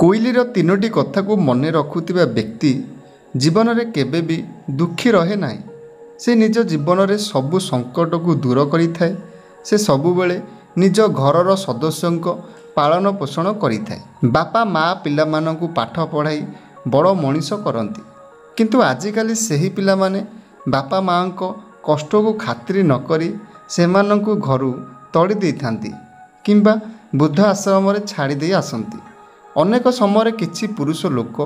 କୋଇଲିର ତିନୋଟି କଥାକୁ ମନେ ରଖୁଥିବା ବ୍ୟକ୍ତି ଜୀବନରେ କେବେ ବି ଦୁଃଖୀ ରହେ ନାହିଁ। ସେ ନିଜ ଜୀବନରେ ସବୁ ସଙ୍କଟକୁ ଦୂର କରିଥାଏ। ସେ ସବୁବେଳେ ନିଜ ଘରର ସଦସ୍ୟଙ୍କ ପାଳନ ପୋଷଣ କରିଥାଏ। ବାପା ମା' ପିଲାମାନଙ୍କୁ ପାଠ ପଢ଼ାଇ ବଡ଼ ମଣିଷ କରନ୍ତି, କିନ୍ତୁ ଆଜିକାଲି ସେହି ପିଲାମାନେ ବାପା ମା'ଙ୍କ କଷ୍ଟକୁ ଖାତିର ନ କରି ସେମାନଙ୍କୁ ଘରୁ ତଡ଼ି ଦେଇଥାନ୍ତି କିମ୍ବା ବୃଦ୍ଧ ଆଶ୍ରମରେ ଛାଡ଼ି ଦେଇ ଆସନ୍ତି। ଅନେକ ସମୟରେ କିଛି ପୁରୁଷ ଲୋକ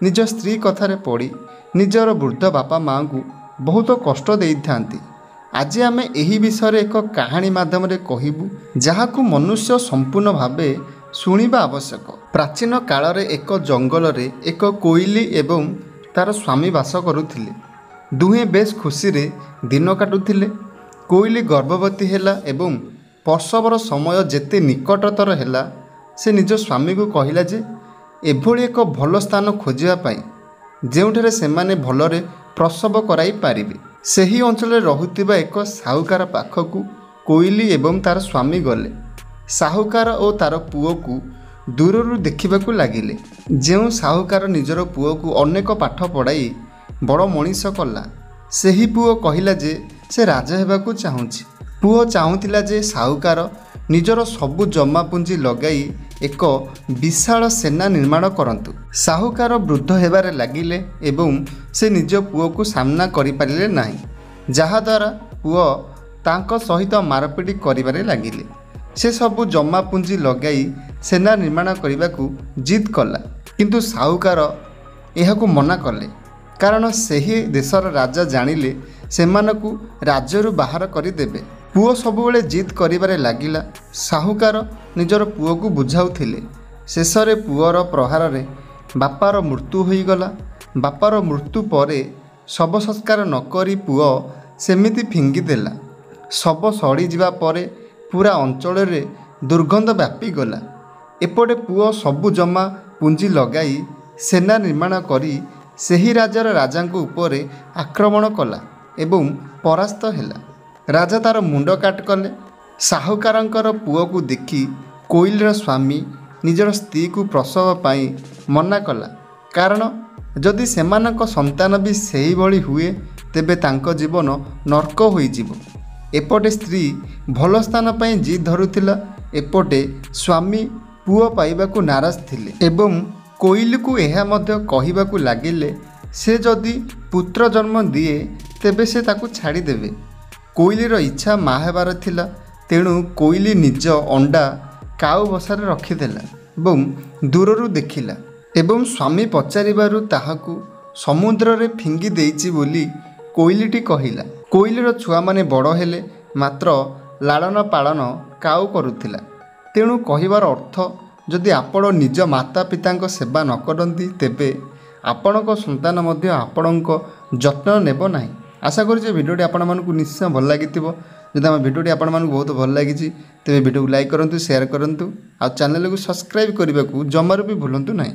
ନିଜ ସ୍ତ୍ରୀ କଥାରେ ପଡ଼ି ନିଜର ବୃଦ୍ଧ ବାପା ମା'ଙ୍କୁ ବହୁତ କଷ୍ଟ ଦେଇଥାନ୍ତି। ଆଜି ଆମେ ଏହି ବିଷୟରେ ଏକ କାହାଣୀ ମାଧ୍ୟମରେ କହିବୁ, ଯାହାକୁ ମନୁଷ୍ୟ ସମ୍ପୂର୍ଣ୍ଣ ଭାବେ ଶୁଣିବା ଆବଶ୍ୟକ। ପ୍ରାଚୀନ କାଳରେ ଏକ ଜଙ୍ଗଲରେ ଏକ କୋଇଲି ଏବଂ ତା'ର ସ୍ୱାମୀ ବାସ କରୁଥିଲେ। ଦୁହେଁ ବେଶ୍ ଖୁସିରେ ଦିନ କାଟୁଥିଲେ। କୋଇଲି ଗର୍ଭବତୀ ହେଲା ଏବଂ ପ୍ରସବର ସମୟ ଯେତେ ନିକଟତର ହେଲା, ସେ ନିଜ ସ୍ୱାମୀକୁ କହିଲା ଯେ ଏଭଳି ଏକ ଭଲ ସ୍ଥାନ ଖୋଜିବା ପାଇଁ ଯେଉଁଠାରେ ସେମାନେ ଭଲରେ ପ୍ରସବ କରାଇ ପାରିବେ। ସେହି ଅଞ୍ଚଳରେ ରହୁଥିବା ଏକ ସାହୁକାର ପାଖକୁ କୋଇଲି ଏବଂ ତା'ର ସ୍ୱାମୀ ଗଲେ। ସାହୁକାର ଓ ତା'ର ପୁଅକୁ ଦୂରରୁ ଦେଖିବାକୁ ଲାଗିଲେ। ଯେଉଁ ସାହୁକାର ନିଜର ପୁଅକୁ ଅନେକ ପାଠ ପଢ଼ାଇ ବଡ଼ ମଣିଷ କଲା, ସେହି ପୁଅ କହିଲା ଯେ ସେ ରାଜା ହେବାକୁ ଚାହୁଁଛି। ପୁଅ ଚାହୁଁଥିଲା ଯେ ସାହୁକାର ନିଜର ସବୁ ଜମାପୁଞ୍ଜି ଲଗାଇ ଏକ ବିଶାଳ ସେନା ନିର୍ମାଣ କରନ୍ତୁ। ସାହୁକାର ବୃଦ୍ଧ ହେବାରେ ଲାଗିଲେ ଏବଂ ସେ ନିଜ ପୁଅକୁ ସାମ୍ନା କରିପାରିଲେ ନାହିଁ, ଯାହାଦ୍ୱାରା ପୁଅ ତାଙ୍କ ସହିତ ମାରପିଟ କରିବାରେ ଲାଗିଲେ। ସେ ସବୁ ଜମାପୁଞ୍ଜି ଲଗାଇ ସେନା ନିର୍ମାଣ କରିବାକୁ ଜିଦ୍ କଲା, କିନ୍ତୁ ସାହୁକାର ଏହାକୁ ମନା କଲେ, କାରଣ ସେହି ଦେଶର ରାଜା ଜାଣିଲେ ସେମାନଙ୍କୁ ରାଜ୍ୟରୁ ବାହାର କରିଦେବେ। ପୁଅ ସବୁବେଳେ ଜିଦ୍ କରିବାରେ ଲାଗିଲା। ସାହୁକାର ନିଜର ପୁଅକୁ ବୁଝାଉଥିଲେ। ଶେଷରେ ପୁଅର ପ୍ରହାରରେ ବାପାର ମୃତ୍ୟୁ ହୋଇଗଲା। ବାପାର ମୃତ୍ୟୁ ପରେ ଶବ ସଂସ୍କାର ନ କରି ପୁଅ ସେମିତି ଫିଙ୍ଗିଦେଲା। ଶବ ସଢ଼ିଯିବା ପରେ ପୁରା ଅଞ୍ଚଳରେ ଦୁର୍ଗନ୍ଧ ବ୍ୟାପିଗଲା। ଏପଟେ ପୁଅ ସବୁ ଜମା ପୁଞ୍ଜି ଲଗାଇ ସେନା ନିର୍ମାଣ କରି ସେହି ରାଜ୍ୟର ରାଜାଙ୍କ ଉପରେ ଆକ୍ରମଣ କଲା ଏବଂ ପରାସ୍ତ ହେଲା। ରାଜା ତା'ର ମୁଣ୍ଡ କାଟ କଲେ। ସାହୁକାରଙ୍କର ପୁଅକୁ ଦେଖି କୋଇଲିର ସ୍ୱାମୀ ନିଜର ସ୍ତ୍ରୀକୁ ପ୍ରସବ ପାଇଁ ମନା କଲା, କାରଣ ଯଦି ସେମାନଙ୍କ ସନ୍ତାନ ବି ସେହିଭଳି ହୁଏ ତେବେ ତାଙ୍କ ଜୀବନ ନର୍କ ହୋଇଯିବ। ଏପଟେ ସ୍ତ୍ରୀ ଭଲ ସ୍ଥାନ ପାଇଁ ଜିଦ୍ ଧରୁଥିଲା, ଏପଟେ ସ୍ୱାମୀ ପୁଅ ପାଇବାକୁ ନାରାଜ ଥିଲେ ଏବଂ କୋଇଲିକୁ ଏହା ମଧ୍ୟ କହିବାକୁ ଲାଗିଲେ ସେ ଯଦି ପୁତ୍ର ଜନ୍ମ ଦିଏ ତେବେ ସେ ତାକୁ ଛାଡ଼ିଦେବେ। କୋଇଲିର ଇଚ୍ଛା ମା' ହେବାର ଥିଲା, ତେଣୁ କୋଇଲି ନିଜ ଅଣ୍ଡା କାଉ ବସାରେ ରଖିଦେଲା ଏବଂ ଦୂରରୁ ଦେଖିଲା ଏବଂ ସ୍ୱାମୀ ପଚାରିବାରୁ ତାହାକୁ ସମୁଦ୍ରରେ ଫିଙ୍ଗି ଦେଇଛି ବୋଲି କୋଇଲିଟି କହିଲା। କୋଇଲିର ଛୁଆମାନେ ବଡ଼ ହେଲେ, ମାତ୍ର ଲାଳନ ପାଳନ କାଉ କରୁଥିଲା। ତେଣୁ କହିବାର ଅର୍ଥ, ଯଦି ଆପଣ ନିଜ ମାତା ପିତାଙ୍କ ସେବା ନ କରନ୍ତି ତେବେ ଆପଣଙ୍କ ସନ୍ତାନ ମଧ୍ୟ ଆପଣଙ୍କ ଯତ୍ନ ନେବ ନାହିଁ। ଆଶା କରୁଛି ଭିଡ଼ିଓଟି ଆପଣମାନଙ୍କୁ ନିଶ୍ଚୟ ଭଲ ଲାଗିଥିବ। ଯଦି ଆମ ଭିଡ଼ିଓଟି ଆପଣମାନଙ୍କୁ ବହୁତ ଭଲ ଲାଗିଛି ତେବେ ଭିଡ଼ିଓକୁ ଲାଇକ୍ କରନ୍ତୁ, ସେୟାର କରନ୍ତୁ ଆଉ ଚ୍ୟାନେଲକୁ ସବସ୍କ୍ରାଇବ୍ କରିବାକୁ ଜମାରୁ ବି ଭୁଲନ୍ତୁ ନାହିଁ।